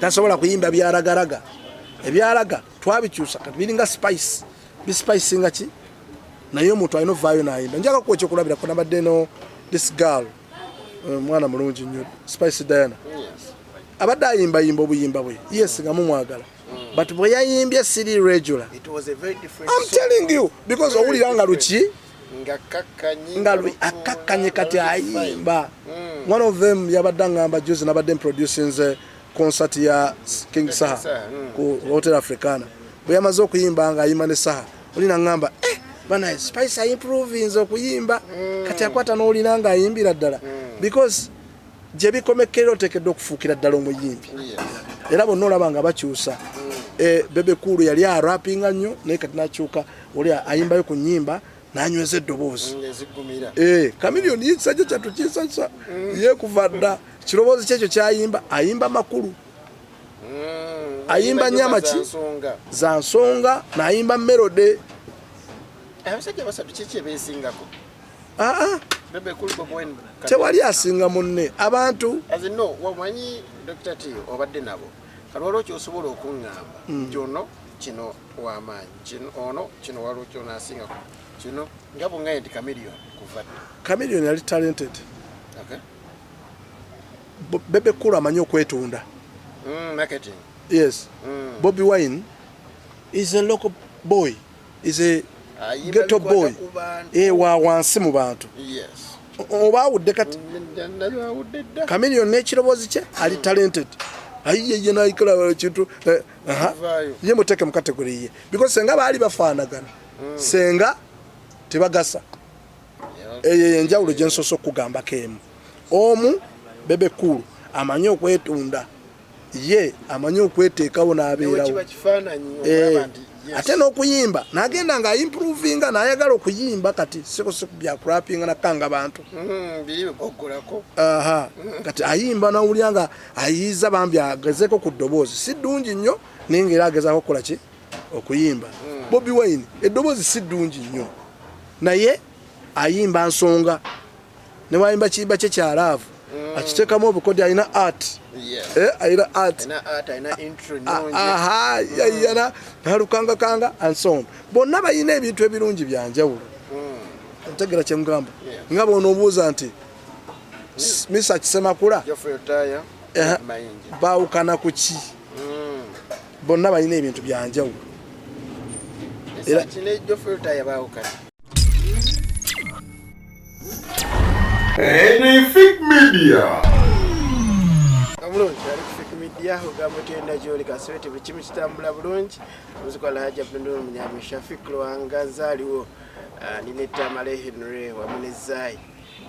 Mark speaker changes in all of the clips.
Speaker 1: tasobola kuyimba byaragaraga ebyaraga twabikyusa kati biringa spice bispicinga ki naye omuntu alina ovaayo n'ayimba njaga kuwa ekyokulabira ko nabadde no this girl mwana mulungi nnyo Spice Diana abadde ayimbayimba obuyimba bwe yes nga mumwagala but bwe yayimbye siri regular
Speaker 2: it was a very different
Speaker 1: I'm telling you because owulira nga luki
Speaker 2: nga
Speaker 1: akakkanye kati ayimba one of them yabadde ngamba juzi nabadde producing concert ya King Saha ku Hotel Africana bwe yamaze okuyimba nga ayimba ne Saha olina ngamba bana Spice improving okuyimba kati akwata n'olina nga ayimbira ddala because je bikomekero tekedde okufuukira ddala omuyimbi era bonna olaba nga bakyusa Bebe Kulu yali arapinga nnyo naye kati nakyuka oli ayimbayo ku nnyimba nanyweza eddoboozi Chameleon yisajja kyatukisasa ye kuva dda kiroboozi kyekyo kyayimba ayimba makulu ayimba nyama ki za nsonga n'ayimba melody
Speaker 2: abasajja basatu kiki beesingako Bebe Kulu Bobi Wine
Speaker 1: tewali asinga munne abantu
Speaker 2: azino wamanyi Dr. T obadde nabo kalwalo kyosobola okuŋŋamba kyono kino wamaanyi kino ono kino waliwo kyona asingako kino nga bungaye nti Chameleon kuvadde
Speaker 1: Chameleon yali talented Bebe Kulu amanyi okwetunda
Speaker 2: marketing
Speaker 1: yes Bobi Wine is a local boy is a ghetto boy wa wansi mu bantu oba awudde kati Chameleon n'ekiroboozi kye ali talented ayiye naikala kintu ye muteke mu category ye because senga baali bafaanagana senga tebagasa enjawulo gye nsoso okugamba kemu omu Bebe Kulu amanyi okwetunda ye amanyi okweteekawo n'abeerawo ate n'okuyimba n'agenda nga improvinga n'ayagala okuyimba kati siko bya rappinga nakanga abantu kati ayimba n'awulira nga ayiza bambi agezeko ku ddoboozi si ddungi nnyo naye ng'era agezaako okukola ki okuyimba Bobi Wine eddoboozi si ddungi nnyo naye ayimba nsonga ne wayimba kiyimba kye kyalaavu akiteekamu obukodi alina art ayina art yayina nalukangakanga ansonga bonna bayina ebintu ebirungi byanjawulo ntegera kyemugamba nga boonoobuuza nti Misa Kisemakula baawukana ku ki bonna bayina ebintu byanjawulo
Speaker 3: Fake media.
Speaker 2: Fake media ugamba tenda joli kaswete bichimu kitambula bulungi muzikola haja pendo munyamisha fikro angazaliwo nineta malehe nure wa munezai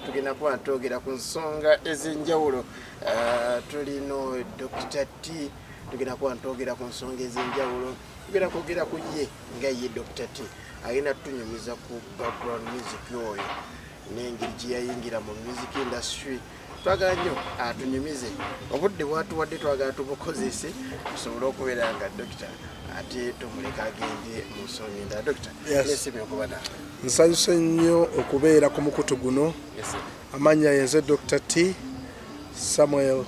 Speaker 2: tugenda kuba ntogera ku nsonga ezenjawulo tulino Dr. T tugenda kuba ntogera ku nsonga ezenjawulo tugenda kwogera ku ye nga ye Dr. T ayina tunyumiza ku background music yoyo n'engeri gye yayingira mu music industry twagala nnyo atunyumize obudde bwatuwadde twagala tubukozese tusobole okubeera nga Dokita ate tumuleka agende mu nsonga endala Dokita yesimye okuba nawe
Speaker 1: nsanyuse nnyo okubeera ku mukutu guno amannya yenze Dr. T Samuel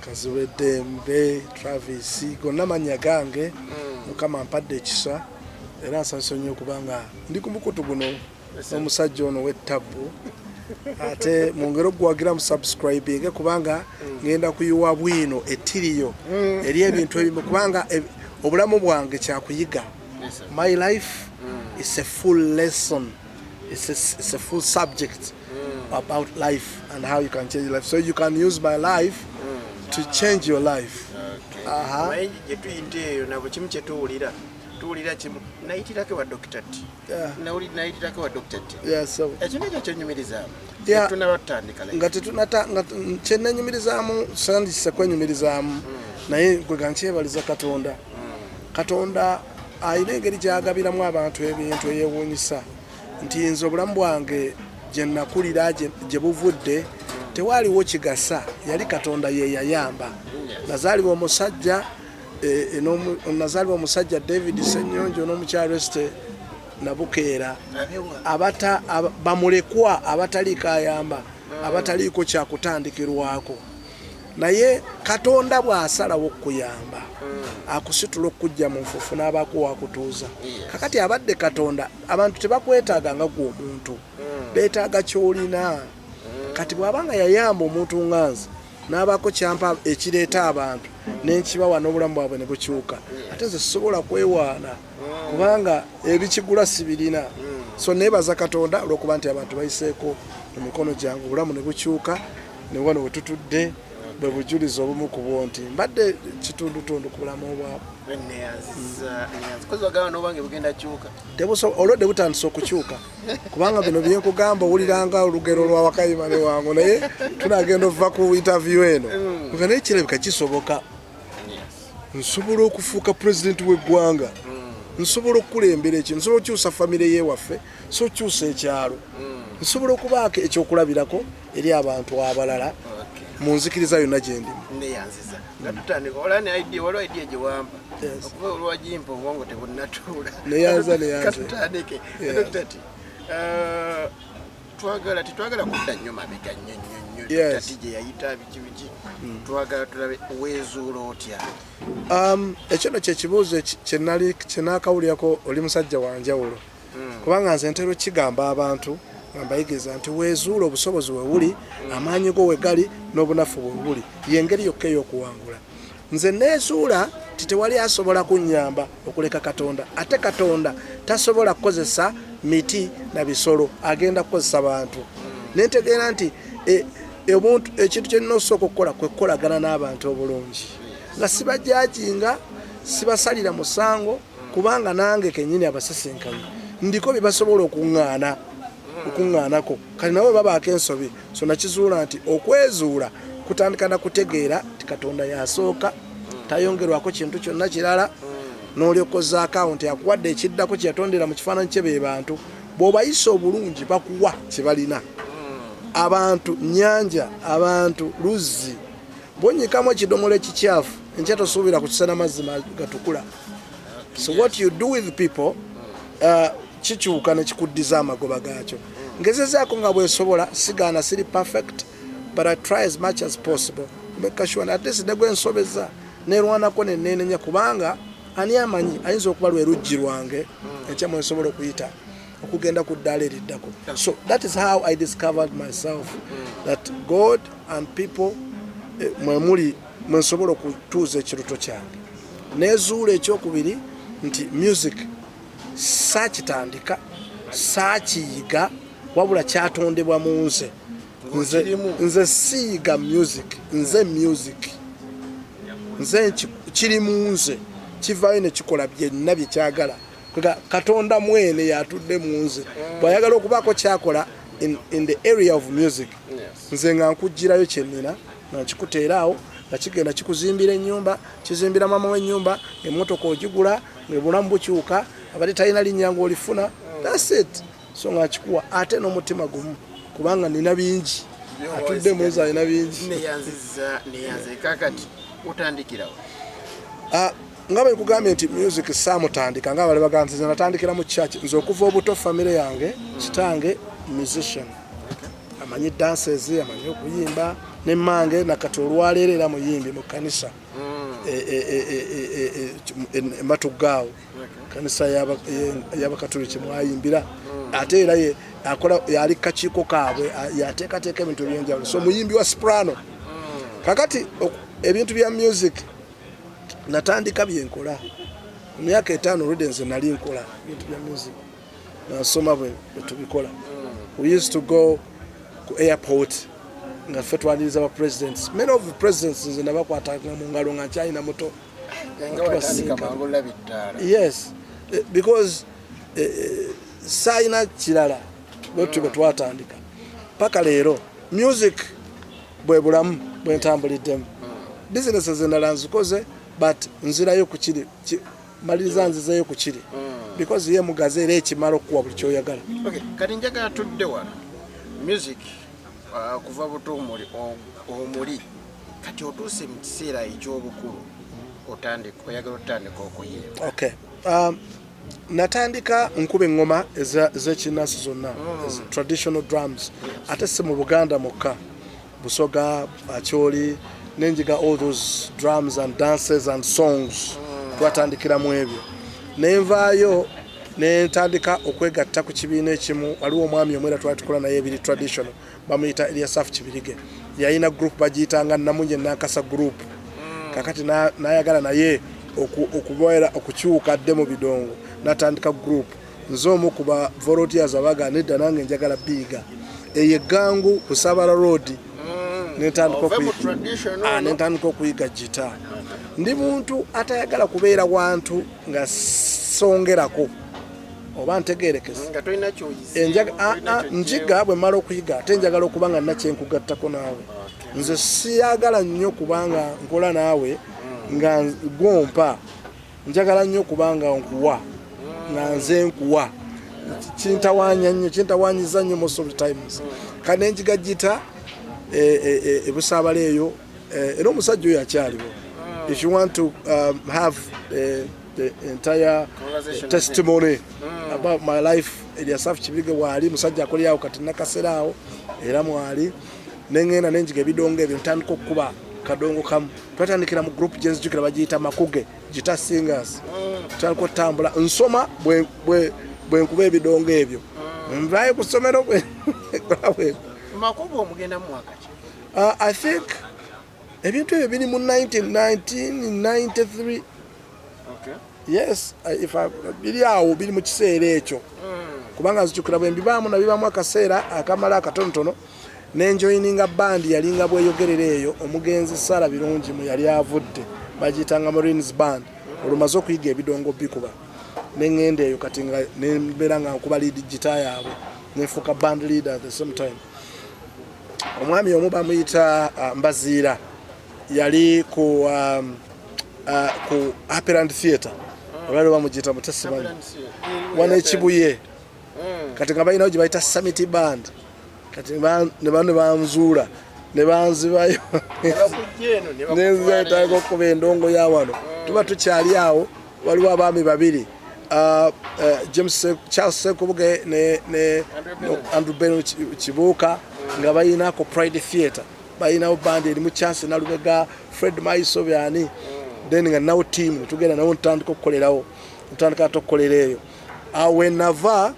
Speaker 1: Kaziwedembe Travis gonna mannya gange mukama mpadde ekisa era nsanyuse nnyo okubanga ndi ku mukutu guno omusajja ono w'ettabu ate mu ngero gwagira mu subscribing kubanga ngenda kuyiwa bwino ettiriyo eri ebintu ebimu kubanga obulamu bwange kyakuyiga my life is a full lesson it's a full subject about life and how you can change your life so you can use my life to change your life
Speaker 2: jetuyinteeyo nabo kimu kyetuwulira tuwulira kimu nayitirako wa Dr. T nayitirako wa Dr. T ekyo nekyo kyenyumirizaamu tunabatandika
Speaker 1: nga tetunata kyenenyumirizaamu sandise kwenyumirizaamu naye kwega nkyebaliza Katonda ayina engeri gyagabiramu abantu ebintu eyewuunyisa nti nze obulamu bwange gye nakulira gye buvudde tewaaliwo kigasa yali Katonda ye yayamba nazaalibwa omusajja David Senyonjo n'omukyalo Este Nabukeera bamulekwa abataliiko ayamba abataliiko kyakutandikirwako naye Katonda bw'asalawo okuyamba akusitula okujja mu nfufu n'abaako wakutuuza. Kakati abadde Katonda abantu tebakwetaaga nga gwe omuntu, beetaaga ky'olina. Kati bw'abanga yayamba omuntu nganze n'abaako kyampa ekireeta abantu n'enkibawa n'obulamu bwabwe ne bukyuka, ate nze sisobola kwewaana kubanga ebikigula sibirina. So neebaza Katonda olw'okuba nti abantu bayiseeko mu mikono gyange, obulamu ne bukyuka, ne wano we tutudde bwe bujulizi obumu ku bwo nti mbadde kitundutundu ku bulamu bwabwe. Olwedde butandise okukyuka kubanga bino byenkugamba owuliranga olugero lwa Wakayima ne wangu, naye tunagenda okuva ku interview eno nga naye kirabika kisoboka. Nsobola okufuuka pulezidenti w'eggwanga, nsobola okukulembera ekintu, nsobola okukyusa famire y'ewaffe, so okukyusa ekyalo, nsobola okubaako ekyokulabirako eri abantu abalala mu nzikiriza yonna gye ndimu.
Speaker 2: Neyanziza nga tutandika olani idea waliwo idea gye wampa okuva olwagimpa obwongo tebunnatuula.
Speaker 1: Neyanza
Speaker 2: katutandike Dr. Tetwagala kudda nnyo mabega nnyo tati gye yayita biki twagala tulabe weezuula otya.
Speaker 1: Ekyo nno kye kibuuzo kye naakawulirako oli musajja wa njawulo kubanga nze ntera okigamba abantu nga mbayigiriza nti weezuula obusobozi we buli, amaanyi go we gali, n'obunafu bwe buli, y'engeri yokka ey'okuwangula. Nze neezuula ti tewali asobola kunnyamba okuleka Katonda, ate Katonda tasobola kukozesa miti na bisolo, agenda kukozesa bantu. Nentegeera nti ekintu kye nnina osooka okukola kwe kukolagana n'abantu obulungi, nga sibajajinga, sibasalira musango, kubanga nange kennyini abasisinkanye ndiko bye basobola okuŋŋaanako kali nawe babaako ensobi. So nakizuula nti okwezuula kutandika na kutegeera ti Katonda yasooka, tayongerwako kintu kyonna kirala, n'olyokoza akawunti akuwadde ekiddako kye yatondera mu kifaananyi kye be bantu. Bw'obayisa obulungi bakuwa kye balina. Abantu nnyanja, abantu luzzi, bw'onyikamu ekidomola ekikyafu enkya tosuubira kukisana mazzi gatukula. So what you do with people kikyuka ne kikuddiza amagoba gaakyo. Ngezezaako nga bwesobola, sigaana siri perfect, but I try as much as possible make sure at least ne gwensobeza nerwanako neneenenya, kubanga ani amanyi ayinza okuba lwe luggi lwange enkya mwesobola okuyita okugenda ku ddaala eriddako. So that is how I discovered myself, that God and people mwe nsobola okutuuza ekiruto kyange. Neezuula ekyokubiri nti music saakitandika, saakiyiga, wabula kyatondebwa mu nze. Nze siyiga music, nze music. Nze kiri mu nze, kivaayo ne kikola byonna bye kyagala. Katonda mwene yatudde mu nze. Bw'ayagala okubaako kyakola in the area of music, nze nga nkugirayo kye nnina, nga nkikuteeraawo, nga kigenda kikuzimbira ennyumba, kizimbira mama w'ennyumba, emmotoka ogigula, ng'obulamu bukyuka, abadde talina linnya ng'olifuna. That's it. So nga kikuwa ate n'omutima gumu, kubanga nina bingi, atudde mu nze alina bingi.
Speaker 2: Neyanze kakati otandikirawo.
Speaker 1: Nga bwe nkugambye nti music saamutandika nga bali bagamba nti natandikira mu church. Nze okuva obuto famire yange, kitange musician, amanyi dances, amanyi okuyimba, ne mmange nakati olwaleero era muyimbi mu kanisa Matugaawo, kanisa y'Abakatoliki mwayimbira, ate era akola yali kakiiko kaabwe yateekateeka ebintu ebyenjawulo. So muyimbi wa soprano. Kakati ebintu bya music natandika byenkola mu myaka 5 olwedde nze nali nkola ebintu bya music, nasoma bwe tubikola. We used to go ku airport nga ffe twaniriza ba presidents. Many of the presidents nze nabakwatanga mu ngalo nga nkyalina muto. Yes, because sayina kirala bwe twatandika paka leero music bwe bulamu bwe ntambuliddemu. Businesses endala nzikoze, but nzirayo ku kiri, maliriza nzizayo ku kiri, because ye mugaze era ekimala okuwa buli kyoyagala.
Speaker 2: Okay, kati njagala tudde wala music kuva buto omuli kati otuuse mu kiseera eky'obukulu oyagala otandika okuyimba.
Speaker 1: Okay, natandika nkuba engoma ez'ekinasi zonna, traditional drums, ate si mu Buganda mokka, Busoga, Acholi, nenjiga all those drums and dances and songs twatandikira mu ebyo nenvaayo nentandika okwegatta ku kibiina ekimu waliwo omwami omwera twali tukola naye ebiri traditional bamuyita Eliasaf Kibirige yalina group bagiyitanga Namunye Nankasa group kakati nayagala naye okuboera okukyuka dde mu bidongo natandika group nze omu kuba volunteers abaga nedda nange njagala biga eyegangu ku Sabala Road nentandika okuyiga gita ndi muntu atayagala kubeera wantu nga songerako oba ntegerekese njiga bwe mala okuyiga ate njagala okuba nga nakyenkugattako naawe nze siyagala nnyo kubanga nkola naawe nga gwompa njagala nnyo kubanga nkuwa nga nze nkuwa kintawanyiza nnyo most of the times kane njiga gita ebusaabala eyo era omusajja oyo akyaliwo if you want to have the entire testimony about my life Eliasaf Kibirige waali musajja akolyawo kati nakaseraawo era mwali nengenda nenjiga ebidongo ebyo ntandika okuba kadongo kamu twatandikira mu group gyenzijukira bagiyita Makuge Guitar Singers tutandika otambula nsoma bwe nkuba ebidongo ebyo nvaayo ku ssomero
Speaker 2: Makuge omugenda mu mwaka ki?
Speaker 1: I think ebintu ebyo biri mu 1993.
Speaker 2: Okay.
Speaker 1: Yes, if I biri awo biri mu kiseera ekyo kubanga nzijukira bwe mbibaamu nabibaamu akaseera akamala akatonotono nenjoyininga band yalinga bweyogerera eyo omugenzi Sara Birungi mu yali avudde bagiyitanga Marines Band olumaze okuyiga ebidongo bikuba nengenda eyo kati nga nembeera nga nkuba lead guitar yaabwe nefuuka band leader at the same time. Omwami omu bamuyita Mbaziira yali ku Apparent Theatre olwali bamugiyita mutasimanyi wana ekibuye kati nga balinawo gye bayita Summit Band kati ne banzuula ne banzibayo nenzayitaako okuba endongo ya wano tuba tukyali awo waliwo abaami babiri Charles Sekubuge ne Andrew Ben Kibuuka nga bayinaako Pride Theatre bayinawo band erimu Chance Nalubega Fred Maiso byani then nga nawo team tugenda nawo ntandika okukolerawo ntandika okukolera eyo awe nava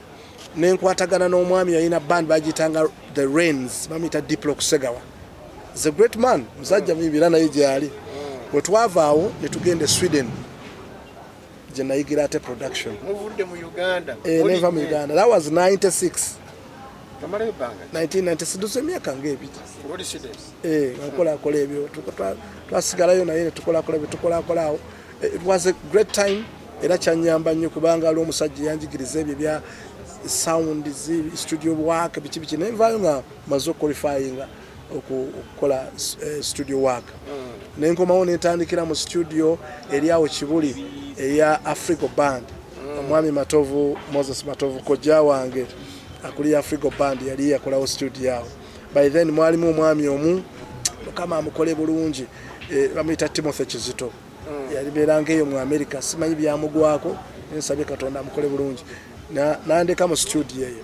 Speaker 1: nenkwatagana n'omwami yalina band bagitanga The Rains bamuyita Diplo Kusegawa is a great man musajja mibira naye gyali bwe twavaawo ne tugenda Sweden gye nayigira ate production
Speaker 2: muvudde mu Uganda
Speaker 1: neva mu Uganda that was 96
Speaker 2: kamala ebanga
Speaker 1: 1996 duze emyaka ng'ebiri nkola ebyo twasigalayo naye ne tukola awo it was a great time era kyanyamba nnyo kubanga ali omusajja yanjigiriza ebyo bya sound studio work biki nenvaayo nga maze qualifying okukola studio work nenkomawo nentandikira mu studio eri awo Kibuli eya Africa Band omwami Moses Matovu kojja wange akuli Africa Band yali yakolawo studio yawo by then mwalimu omwami omu kama amukole bulungi bamuyita Timothy Kizito yali beeranga eyo mu America simanyi byamugwako nsabye Katonda amukole bulungi nandeka mu studio eyo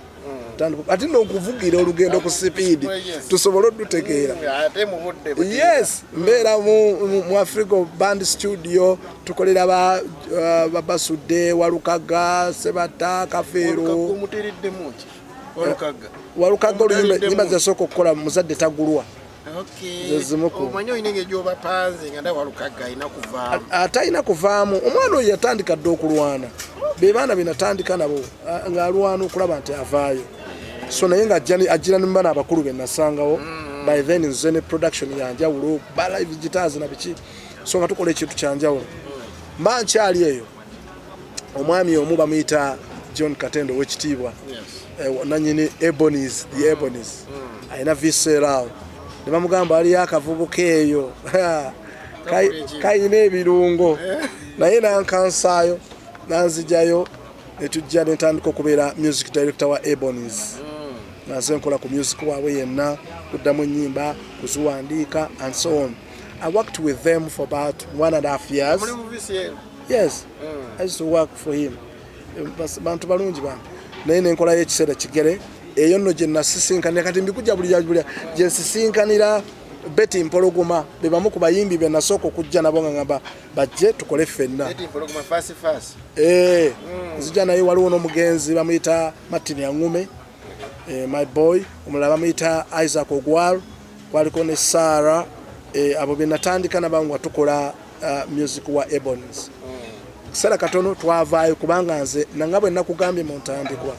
Speaker 1: ati n'okuvugira olugendo ku speed tusobole odutegeera yes mbeera mu Africa Band studio tukolera babasudde Walukaga Sebata Kafeero Walukaga oluyimba zasooka okukola muzadde tagulwa
Speaker 2: omanyi oyina engeri gy'obapanze nga nda Walukaga alina kuvaamu
Speaker 1: atalina kuvaamu omwana oyo yatandika dde okulwana be baana benatandika nabo ng'alwana okulaba nti avaayo so naye nga ajjira ne mubana abakulu be nasangawo by then nze ne production yanjawulo ba live guitars na biki so nga tukola ekintu kyanjawulo mba nkyali eyo omwami omu bamuyita John Katendo w'ekitiibwa nanyini Ebonies the Ebonies alina visceral ne bamugamba aliyo akavubuka eyo kayina ebirungo naye nankansaayo nanzijayo netujja nentandika okubeera music director wa Ebonies naze nkola ku music waabwe yenna kuddamu ennyimba kuziwandiika and so on. I worked with them for about 1.5 years. Yes, I used to work for him. Bantu balungi bana naye nenkola ekiseera kigere eyo nno gye nasisinkanira kati mbikujja buli gye nsisinkanira Betty Mpologoma be bamu ku bayimbi be nasoko kujja nabo ngamba bajje tukole ffenna.
Speaker 2: Betty Mpologoma fast.
Speaker 1: Nzija naye waliwo n'omugenzi bamuyita Martin Yangume. My boy omulala bamuyita Isaac Ogwal waliko ne Sarah abo be natandika nabangwa tukola music wa Ebonies. Sala katono twavaayo kubanga nze nangabwe nakugambye mu ntandikwa.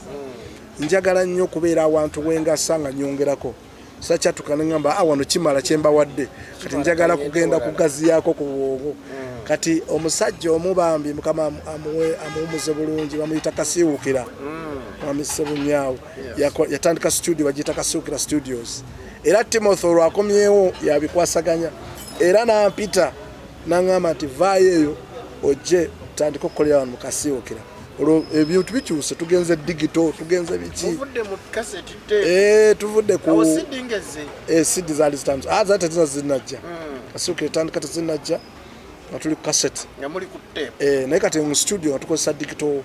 Speaker 1: Njagala nnyo kubeera awantu wenga sanga nyongerako. Sacha tukanengamba wano kimala kyemba wadde kati njagala kugenda kugaziyako ku bwongo kati omusajja omubambi mukama amuwumuze bulungi bamuyita Kasiwukira amise bunyaawo yatandika studio bagita Kasiwukira Studios era Timothy olwakomyewo yabikwasaganya era nampita nangamba nti vaayo ojje tandika okukolera wano mu Kasiwukira ebintu bikyuse tugenze digital tugenze biki
Speaker 2: tuvudde mu cassette tape
Speaker 1: tuvudde ku
Speaker 2: CD
Speaker 1: zaali zitanzu zate zinajja Kasiwukira tandika tezinajja natuli cassette
Speaker 2: nga muli ku tape
Speaker 1: naye kati mu studio tukozesa digital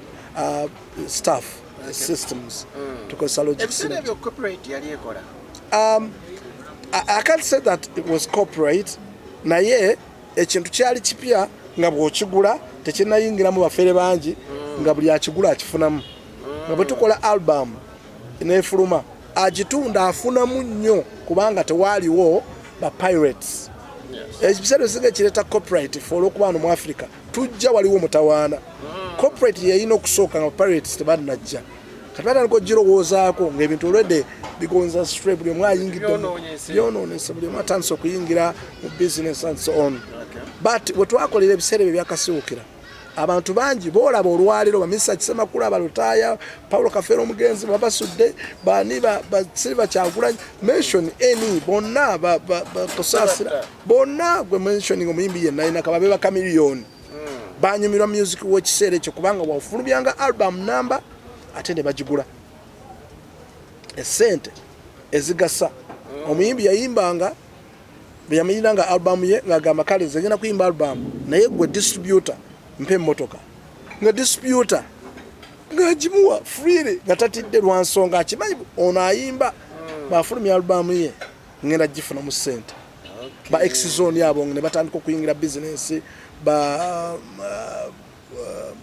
Speaker 1: stuff systems tukozesa Logic
Speaker 2: ebyo corporate yali ekola
Speaker 1: I can't say that it was corporate naye ekintu kyali kipya nga bw'okigula tekinnayingiramu bafere bangi nga buli akigula akifunamu nga bwe tukola album nefuluma agitunda afunamu nnyo kubanga tewaaliwo ba pirates ekibiseera ebisinga kireta corporate for olw'okuba wano mu Africa tujja waliwo mutawaana corporate yeyina okusooka nga pirates tebanajja kati batandika ogirowoozaako ng'ebintu olwedde bigonza straight buli omu ayingidde byonoonese buli omu atandise okuyingira mu business and so on but bwe twakolera ebiseera ebyo byakasiwukira abantu bangi boolaba olwaliro bamisa Kisemakulu abalutaaya Paulo Kafeero omugenzi babasudde bani Silver Kyagulanyi mention any bonna tosaasira bonna gwe mentioning omuyimbi yenna ayina kababe ba Chameleon banyumirwa music w'ekiseera ekyo kubanga wafulubyanga album number ate ne bagigula esente ezigasa omuyimbi yayimbanga byamayinanga album ye ngagamba kale nze ngenda kuyimba album naye gwe distributor mpe emmotoka nga distributor ngagimuwa freely nga tatidde lwa nsonga akimanyi ono ayimba bafulumya album ye ngenda gifuna mu ssente ba ex-zone yabo ne batandika okuyingira business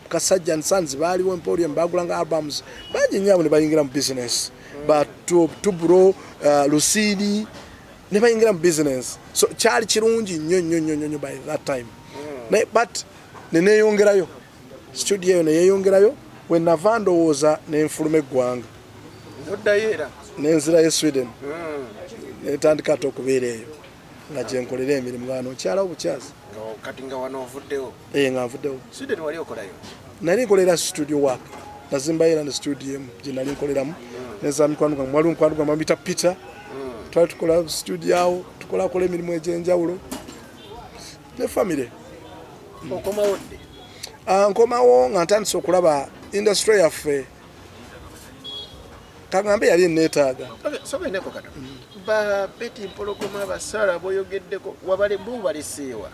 Speaker 1: Kasajja and Sons baaliwo Emporium bagulanga albums bangi nyabo ne bayingira mu business ba Tubro Lucidi ne bayingira mu business so kyali kirungi nnyo by that time but neneyongerayo studio neyongerayo we nava ndowooza nenfuluma eggwanga nenzirayo Sweden netandika ate okubeera eyo nga gyenkolera emirimu nga nokyala obukyazi
Speaker 2: kati nga wano ovuddewo
Speaker 1: nga nvuddewo
Speaker 2: Sweden wali okolayo
Speaker 1: nali nkolera studio work nazimba era ne studio emu gye nali nkoleramu neza mikwano gwange mwaliwo mukwano gwange bamuyita Peter twali tukola studio awo tukolakola emirimu egy'enjawulo ne family
Speaker 2: okomawo dde
Speaker 1: nkomawo nga ntandise okulaba industry yaffe kagambe yali neetaaga
Speaker 2: sobeneko kata ba Betty Mpologoma basala boyogeddeko wabaleseewa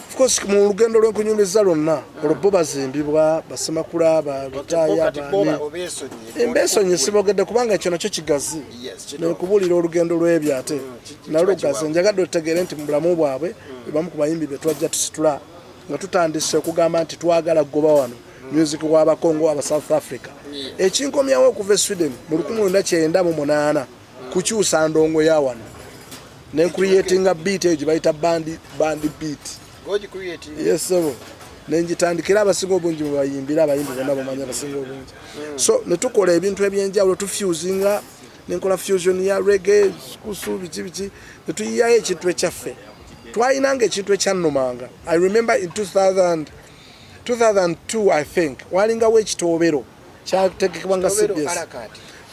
Speaker 1: of course mu lugendo lw'enkunyumiza lwonna olwo bazimbibwa Basemakula balutaaya embesonyi sibogedde kubanga ekyo nakyo kigazi nekubuulira olugendo lw'ebyo ate nalugazi njagadde otegeere nti mu bulamu bwabwe bebamu ku bayimbi be twajja tusitula nga tutandise okugamba nti twagala goba wano music w'abakongo aba South Africa ekinkomyawo okuva e Sweden mu 1998 kukyusa ndongo ya wano ne creating a beat eyo bayita band beat yes sir nenjitandikira abasinga obungi mu bayimbira abayimbi bonna bamanya abasinga obungi so ne tukola ebintu ebyenjawulo tufusinga nenkola fusion ya reggae kusu biki ne tuyiyayo ekintu ekyaffe twayinanga ekintu ekyannomanga I remember in 2002 I think walingawo ekitoobero kyategekebwanga CBS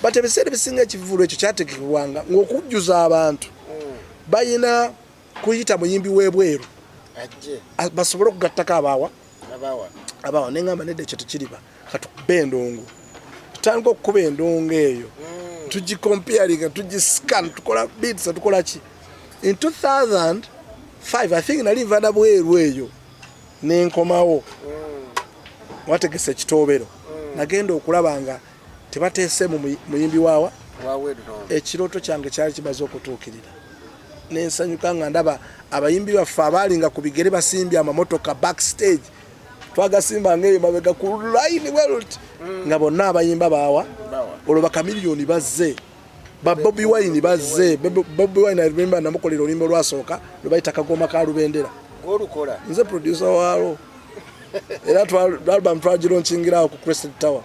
Speaker 1: but ebiseera ebisinga ekivulo ekyo kyategekebwanga ng'okujjuza abantu bayina kuyita muyimbi w'ebweru basobole okugattako abawa neŋŋamba nedda ekyo tekiriba katukube endongo tutandika okukuba endongo eyo tugikompearinga tugiscan tukola beats tukola ki in 2005 I think nali nva na bweru eyo nenkomawo wategese ekitoobero nagenda okulaba nga tebateese mu muyimbi waawa ekirooto kyange kyali kimaze okutuukirira nensanyuka nga ndaba abayimbi baffe abalinga ku bigere basimbye amamotoka backstage twagasimba ng'eyo mabega ku line weluti nga bonna abayimba baawa olwo bakamiliyoni bazze ba Bobi Wine bazze. Bobi Wine I remember namukolera oluyimba lwasooka lwe bayita Kagoma ka Lubendera
Speaker 2: olukola
Speaker 1: nze producer waalo era album twagironkingira ku Crested Tower.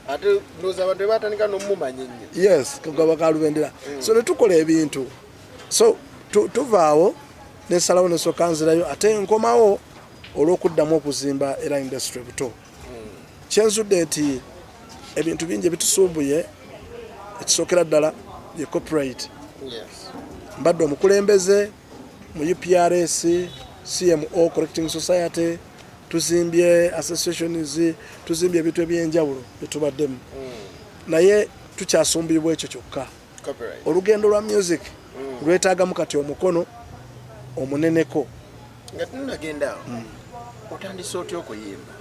Speaker 2: Ate ndoza abantu batandika n'omumanya nnyo.
Speaker 1: Yes, Kagoma ka Lubendera. So ne tukola ebintu. So tuvaawo nesalawo nesooka nzirayo ate nkomawo olw'okuddamu okuzimba era industry buto. Kyenzudde nti ebintu bingi bitusuubuye ekisookera ddala ye corporate. Mbadde omukulembeze mu UPRS, CMO Correcting Society, tuzimbye associations, tuzimbye ebintu ebyenjawulo byetubaddemu. Naye tukyasumbibwa ekyo kyokka. Olugendo lwa music lwetaagamu kati omukono omuneneko.
Speaker 2: Nga tunagenda otandise otya okuyimba?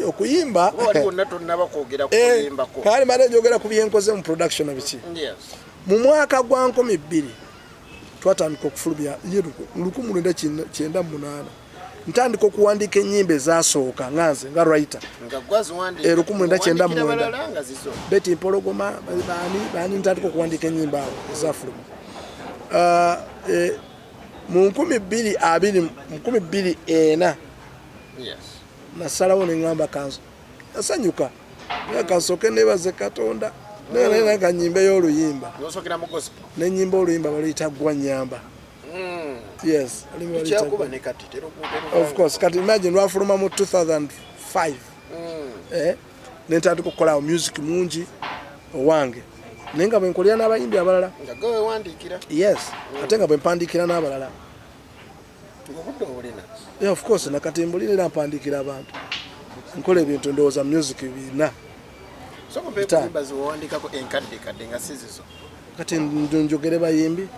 Speaker 1: Okuyimba
Speaker 2: waliwo natonnaba kwogera kuyimbako.
Speaker 1: Kale mane njogera ku byenkoze mu production biki. Mu mwaka gwa 2000 twatandika okufulumya 1998 ntandika okuwandiika ennyimba ezasooka nganze nga writer
Speaker 2: nga gwaziwandika
Speaker 1: 1999 Beti Mpologoma bani ntandika okuwandiika ennyimba ezafuluma mu 2024 nasalawo neŋŋamba kanso nasanyuka kansooke nebaze Katonda nena kanyimba y'oluyimba nenyimba oluyimba baluyita Gwa Nyamba. Yes, of course. Kati imagine lwafuluma mu 2005 nentandika okukola music mungi owange naye nga bwenkolera n'abayimbi abalala. Yes, ate nga bwempandiikira n'abalala. Yeah, of course, nakati mbulira mpandiikira abantu nkola ebintu ndowooza music bina. Kati njogere bayimbi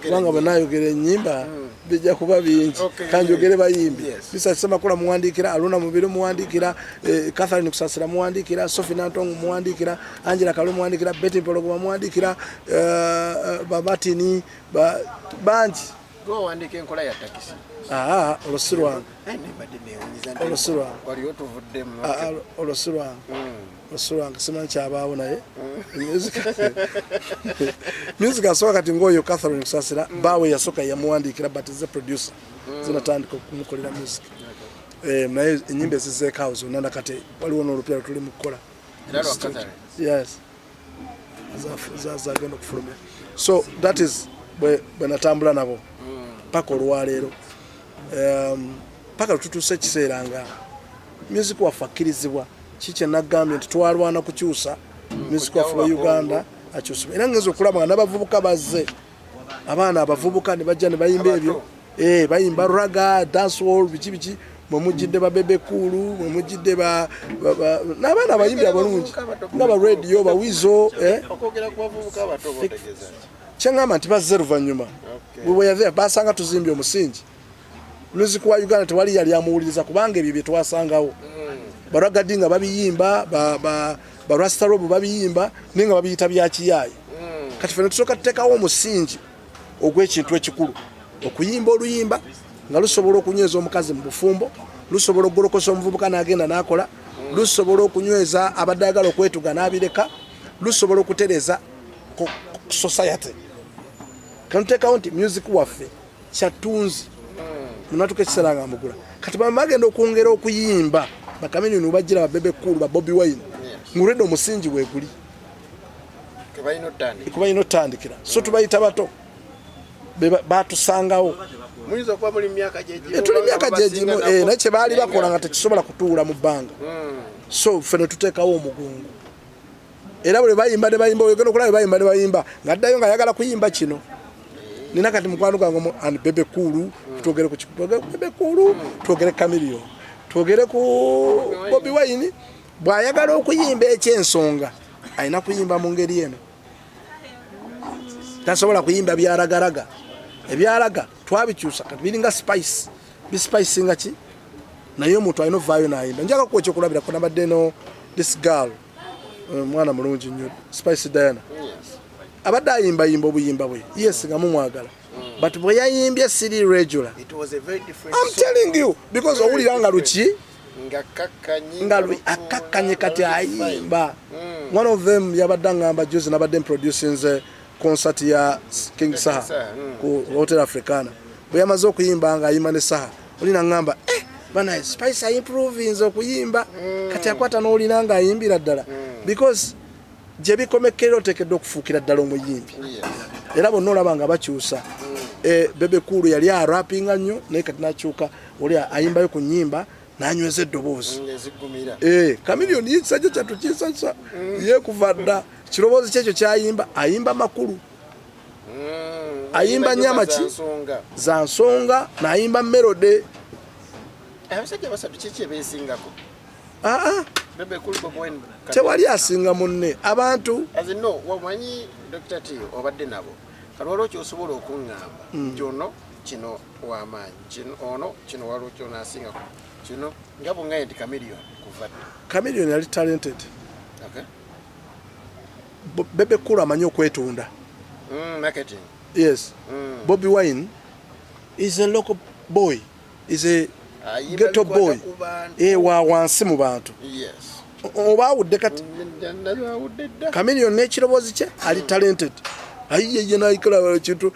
Speaker 1: kubanga banayogera ennyimba bijja kuba bingi kanjogere bayimbi bisasema kola muwandiikira Aluna Mubiro muwandiikira Catherine Kusasira muwandiikira Sophie Nantongo muwandiikira Angela Kalu muwandiikira Betty Mpologoma muwandiikira Babatini bangi
Speaker 2: go wandike enkola ya takisi.
Speaker 1: Olosirwa Olosirwa simanyi kyabaawo naye music asooka kati ngoyo Catherine Kusasira bawe yasoka yamuwandiikira but is a producer zinatandika okumukolera music naye ennyimba ezizeekaawo zonna nakati waliwo n'olupya lwe tuli mu kukola. Yes, zagenda okufulumya. So that is bwe natambula nabo paka olwaleero paka lututuuse ekiseera nga music waffe akkirizibwa kikye nagambye nti twalwana kukyusa music waffe wa Uganda akyusibwa era ngenza okulaba nga n'abavubuka bazze abaana abavubuka ne bajja ne bayimba ebyo bayimba raga dancehall biki mwe mujjidde ba Bebe Kulu mwe mujjidde n'abaana abayimbi abalungi nga ba radio ba Wizo
Speaker 2: okogera ku bavubuka abato botegeeza
Speaker 1: kyangamba nti bazze luvannyuma bwe yave basanga tuzimbye omusingi music wa Uganda tewali yali amuwuliriza kubanga ebyo bye twasangawo baragadi nga babiyimba ba rastarobo babiyimba ninga babiyita bya kiyaayi kati fene tusooka tuteekawo omusingi ogw'ekintu ekikulu okuyimba oluyimba nga lusobola okunyweza omukazi mu bufumbo lusobola okugolokosa omuvubuka n'agenda n'akola lusobola okunyweza abadde okwetuga n'abireka lusobola okutereza ku society kantuteekawo nti music waffe kyatunzi munatuka ekiseera nga mugula kati bagenda okwongera okuyimba bakamenya bagira ba Bebe Kulu ba Bobi Wine ngulede omusingi weguli kubalina otandikira so tubayita bato batusangawo
Speaker 2: muyinza okuba muli myaka gyegimu
Speaker 1: tuli myaka gyegimu naye kye baali bakola nga tekisobola kutuula mu bbanga so ffe ne tuteekawo omugongo era bwe bayimba ne bayimba oyogenda okulaba bayimba ne bayimba ng'addayo ng'ayagala kuyimba kino nina kati mukwano gwange and Bebe Kulu twogere ku Bebe Kulu twogere Chameleon twogere ku Bobi Wine bw'ayagala okuyimba ekyensonga alina kuyimba mu ngeri eno tasobola kuyimba byaragaraga ebyaraga twabikyusa kati biringa spice bispicinga ki naye omuntu alina ovaayo n'ayimba njaga kuwa ekyokulabirako nabadde no this girl mwana mulungi nnyo Spice Diana abadde ayimbayimba obuyimba bwe yes nga mumwagala but bwe yayimbye siri regular
Speaker 2: it was a very different
Speaker 1: I'm telling you because owulira nga luki nga akakkanye kati ayimba one of them yabadde ngamba juzi nabadde producing concert ya King Saha ku Hotel Africana bwe yamaze okuyimba nga ayimba ne Saha olina ngamba bana Spice improving okuyimba kati akwata n'olina nga ayimbira ddala because je bikomekero tekedde okufuukira ddala omuyimbi era bonna olaba nga bakyusa Bebe Kulu yali arapinga nnyo naye kati nakyuka oli ayimbayo ku nnyimba nanyweza eddoboozi Chameleon yisajja kyatukiisasa ye kuva dda kiroboozi kyekyo kyayimba ayimba makulu ayimba nyama ki za nsonga n'ayimba melody
Speaker 2: abasajja basatu kiki ebeesingako Bebe Kulu Bobi Wine
Speaker 1: tewali asinga munne abantu
Speaker 2: azino wamanyi Dr. T obadde nabo kalwalo kyosobola okuŋŋamba kyono kino wamaanyi kino ono kino waliwo kyona asinga kino nga bungaye nti Chameleon kuvadde
Speaker 1: Chameleon yali talented Bebe Kulu amanyi okwetunda
Speaker 2: marketing
Speaker 1: yes Bobi Wine is a local boy is a ghetto boy wa wansi mu bantu oba awudde kati Chameleon n'ekiroboozi kye ali talented ayiye naikala kintu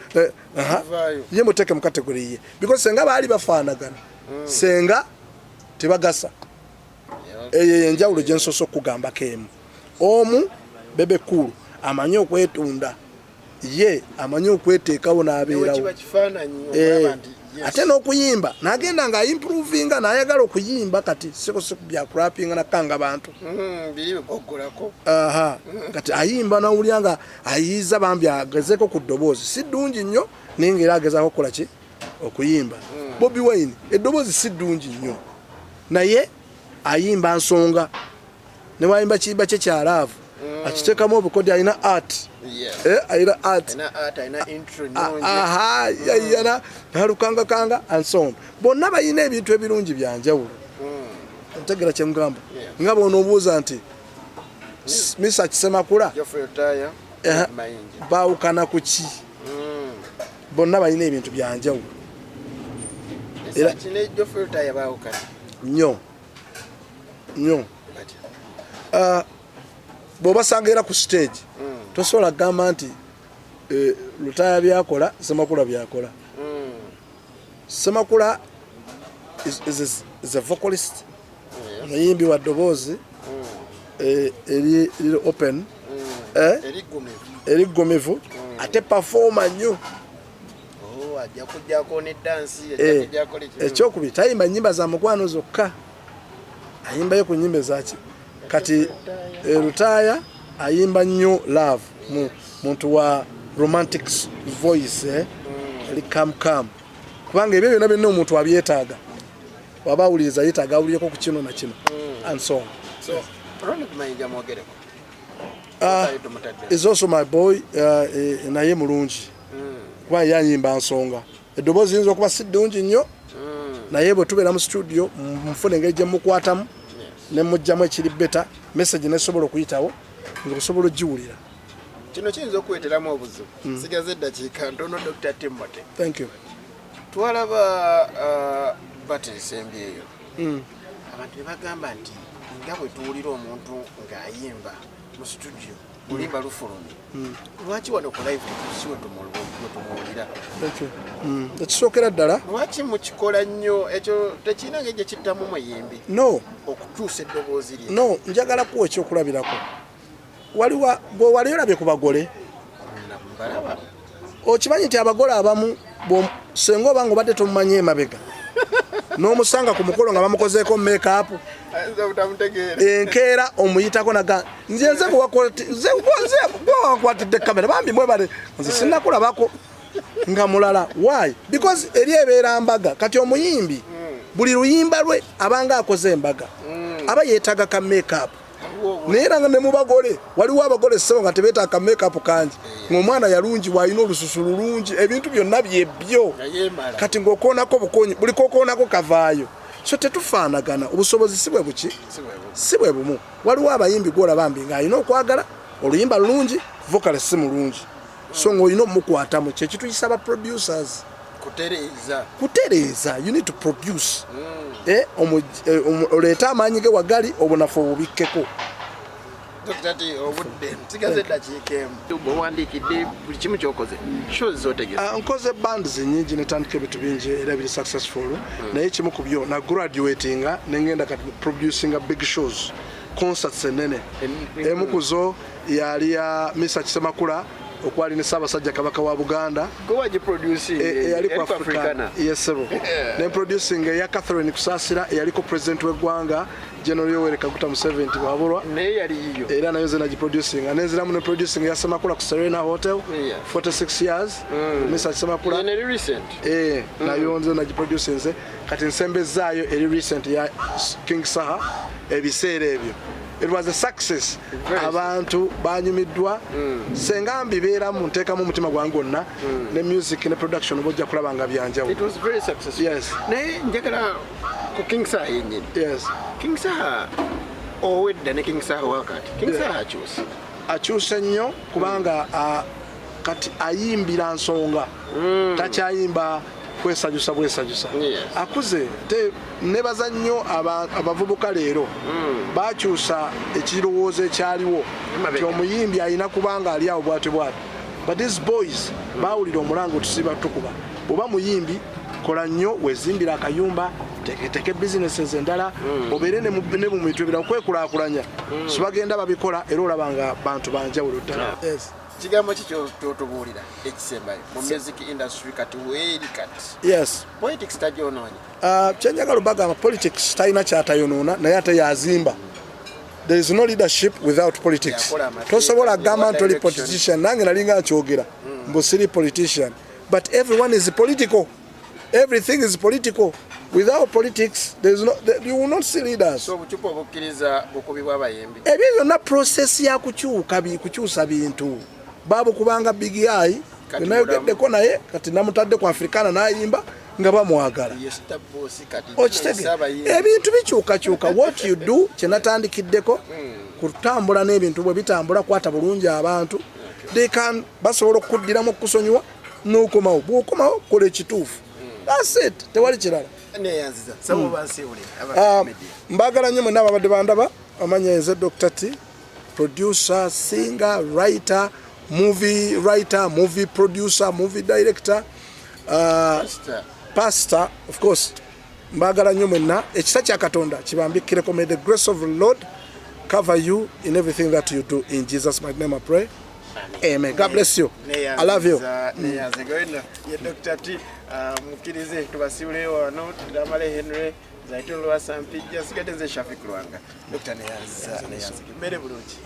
Speaker 1: ye muteke mu category ye because senga baali bafaanagana senga tebagasa enjawulo gye nsoso okugamba kemu omu Bebe Kulu amanyi okwetunda ye amanyi okweteekawo n'abeerawo ate n'okuyimba n'agenda nga improvinga n'ayagala okuyimba kati siko byakurapinga nakanga abantu kati ayimba n'awulira nga ayiiza bambi agezeko ku ddoboozi si ddungi nnyo naye ng'era agezaako okukola ki okuyimba Bobi Wine eddoboozi si ddungi nnyo naye ayimba nsonga ne wayimba kiyimba kye kyalaavu akiteekamu obukodi alina art ayina art yayana nalukangakanga and so on bonna bayina ebintu ebirungi byanjawulo ntegera kyemugamba nga bona obuuza nti Misa Kisemakula baawukana ku ki bonna bayina ebintu byanjawulo nnyo bw'obasanga era ku stage tosobola kugamba nti Lutaya byakola Semakula byakola Semakula is a vocalist muyimbi wa ddoboozi eri open eriggomevu ate performa nnyo ekyokubiri tayimba nnyimba za mukwano zokka ayimbayo ku nnyimba ezaki kati Lutaya ayimba nnyo love muntu wa romantic voice eli kam kubanga ebyo byonna byonna omuntu abyetaaga waba awuliriza yeetaaga awulireko ku kino na kino and so on is also my boy naye mulungi kuba yanyimba nsonga eddoboozi yinza okuba si ddungi nnyo naye bwe tubeera mu studio mufuna engeri gye mukwatamu ne mujjamu ekiri beta message nesobola okuyitawo ngosobola ogiwulira
Speaker 2: kino kiyinza okuweteramu obuzibu sigaze eddakiika ntono Dr. Timothy
Speaker 1: thank you
Speaker 2: twalaba bateesembye eyo abantu bagamba nti nga bwe tuwulira omuntu ng'ayimba mu studio lulimba lufulumye lwaki wano ku live tusiwe tumuwulira
Speaker 1: ekisookera ddala
Speaker 2: lwaki mukikola nnyo ekyo tekirina ngeri gye kittamu muyimbi
Speaker 1: no
Speaker 2: okutuusa eddoboozi lye
Speaker 1: no njagala kuwa ekyokulabirako waliwa bwe wali olabye ku bagole okimanyi nti abagole abamu senga oba nga obadde tomumanyi emabega n'omusanga ku mukolo nga bamukozeeko make-up enkeera omuyitako naga nze wakwatidde kamera bambi mwebale nze sinnakulabako nga mulala why because eri ebeera mbaga kati omuyimbi buli luyimba lwe abanga akoze embaga aba yeetaaga ka make-up naye era nga ne mu bagole waliwo abagole ssebo nga tebeetaaga make-up kangi ng'omwana yalungi bw'alina olususu lulungi ebintu byonna byebyo kati ng'okoonako bukonyi buli kokoonako kavaayo so tetufaanagana obusobozi si bwe buki si bwe bumu waliwo abayimbi gw'olaba mbi ng'alina okwagala oluyimba lulungi vocal si mulungi so ng'olina omukwatamu kye tuyisaba producers kutereeza. You need to produce oleeta amaanyi ge wagali obunafu obubikkeko. Nkoze bands nyingi netandika ebintu bingi era biri successful naye kimu ku byo na graduatinga nengenda kati producing big shows concerts enene emu kuzo yali ya Mr. Kisemakula okwali ne Ssaabasajja Kabaka wa Buganda yali ku Africana yesebo ne producing ya Catherine Kusasira yaliko president w'eggwanga General Yoweri Kaguta Museveni wabulwa
Speaker 2: naye yali yiyo
Speaker 1: era nayo zena producing aneziramu ne producing ya Semakula ku Serena Hotel 46 years Mr. Semakula
Speaker 2: recent
Speaker 1: nayo nze producing kati nsembezaayo eri recent ya King Saha Ebiseera ebyo. It was a success. Abantu banyumiddwa senga mbibeeramu nteekamu omutima gwange gwonna ne music ne production bojja kulaba nga byanjawulo.
Speaker 2: It was very successful.
Speaker 1: Yes.
Speaker 2: Naye njagala ku King Saha yennyini.
Speaker 1: Yes.
Speaker 2: King Saha owedda ne King Saha wakati. King Saha
Speaker 1: akyuse nnyo kubanga kati ayimbira nsonga takyayimba bwesajusa akuze te nebaza nnyo abavubuka leero bakyusa ekirowoozo ekyaliwo omuyimbi alina kubanga ali awo bwate but these boys bawulira omulango tusiba tukuba oba muyimbi kola nnyo wezimbira akayumba teketeke businesses endala obeere ne mu bintu ebirala okwekulaakulanya so bagenda babikola era olabanga bantu banjawulo ddala.
Speaker 2: Kigambo kikyo totubuulira ekisembayo mu music industry kati weeri kati.
Speaker 1: Yes.
Speaker 2: Politics tajoonoonye.
Speaker 1: Kyenjagala bagamba politics talina kyatayonoona naye ate yazimba. There is no leadership without politics. Tosobola gamba nti oli politician nange nalinga nkyogera mbu siri politician but everyone is political. Everything is political. Without politics, you will not see leaders.
Speaker 2: So bukyupa obukkiriza bukubibwa abayimbi.
Speaker 1: Ebyo byonna process ya kukyusa bintu. Babu kubanga big eye nayogeddeko naye kati namutadde ku Africana n'ayimba nga bamwagala. Ebintu bikyukakyuka. What you do kyenatandikiddeko kutambula n'ebintu bwe bitambula kwata bulungi abantu they can basobola okuddiramu okusonyiwa n'okomawo bw'okomawo kola ekituufu. That's it. Tewali kirala. Mbagala nnyo mwenna ababadde bandaba amanya nze Dr. T, producer, singer, writer, movie producer, movie director, pastor, of course. Mbagala nnyo mwenna ekisa kya Katonda kibambikireko. May the grace of the Lord cover you in everything that you do. In Jesus' mighty name I pray. Amen. God bless you. I love you.
Speaker 2: Dr. T, mukirize tubasiule wano tudamale Henry zaitun lwa sampijja sigadenze Shafiq Lwanga. Dr. Neyanza mbere bulungi.